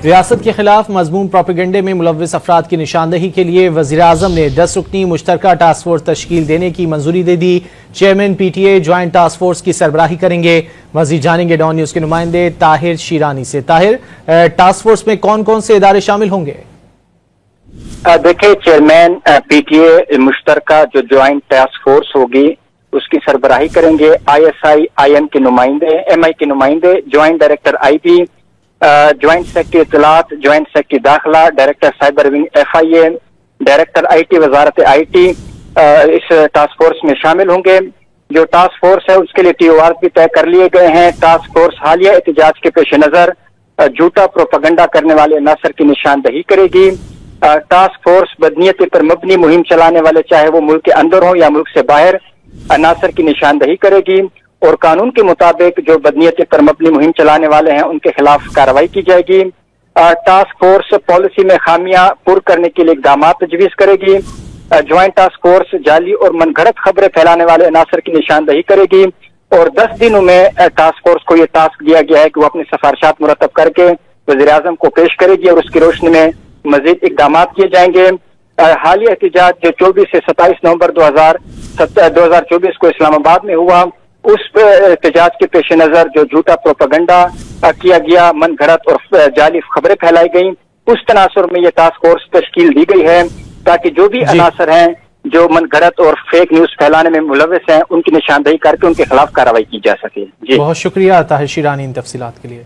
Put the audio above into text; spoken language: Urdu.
ریاست کے خلاف مذموم پروپیگنڈے میں ملوث افراد کی نشاندہی کے لیے وزیراعظم نے 10 رکنی مشترکہ ٹاسک فورس تشکیل دینے کی منظوری دے دی۔ Chairman P T A joint task force کی سربراہی کریں گے۔ مزید جانیں گے ڈان نیوز کے نمائندے طاہر شیرانی سے۔ طاہر، ٹاسک فورس میں کون کون سے ادارے شامل ہوں گے؟ دیکھیں، چیئرمین پی ٹی اے مشترکہ جو جوائنٹ ٹاسک فورس ہوگی اس کی سربراہی کریں گے آئی ایس آئی ایم کے نمائندے، ایم آئی کے نمائندے، joint director I B, joint secretary اطلاعات، جوائنٹ سیکرٹری داخلہ، director cyber wing F I A, director I T وزارت آئی ٹی اس ٹاسک فورس میں شامل ہوں گے۔ جو ٹاسک فورس ہے اس کے لیے ٹی او آر بھی طے کر لیے گئے ہیں۔ ٹاسک فورس حالیہ احتجاج کے پیش نظر جھوٹا پروپیگنڈا کرنے والے عناصر کی نشاندہی کرے گی۔ ٹاسک فورس بدنیتی پر مبنی مہم چلانے والے، چاہے وہ ملک کے اندر ہوں یا ملک سے باہر، عناصر کی نشاندہی کرے گی، اور قانون کے مطابق جو بدنیتی پر مبنی مہم چلانے والے ہیں ان کے خلاف کارروائی کی جائے گی۔ ٹاسک فورس پالیسی میں خامیاں پر کرنے کے لیے اقدامات تجویز کرے گی۔ جوائنٹ ٹاسک فورس جعلی اور من گھڑت خبریں پھیلانے والے عناصر کی نشاندہی کرے گی، اور 10 دنوں میں ٹاسک فورس کو یہ ٹاسک دیا گیا ہے کہ وہ اپنے سفارشات مرتب کر کے وزیراعظم کو پیش کرے گی، اور اس کی روشنی میں مزید اقدامات کیے جائیں گے۔ حالیہ احتجاج جو 24 سے 27 نومبر 2024 کو اسلام آباد میں ہوا، اس احتجاج کے پیش نظر جو جھوٹا پروپیگنڈا کیا گیا، من گھڑت اور جعلی خبریں پھیلائی گئیں، اس تناظر میں یہ ٹاسک فورس تشکیل دی گئی ہے تاکہ جو بھی عناصر ہیں جو من گھڑت اور فیک نیوز پھیلانے میں ملوث ہیں ان کی نشاندہی کر کے ان کے خلاف کارروائی کی جا سکے۔ بہت شکریہ طاہر شیرانی ان تفصیلات کے لیے۔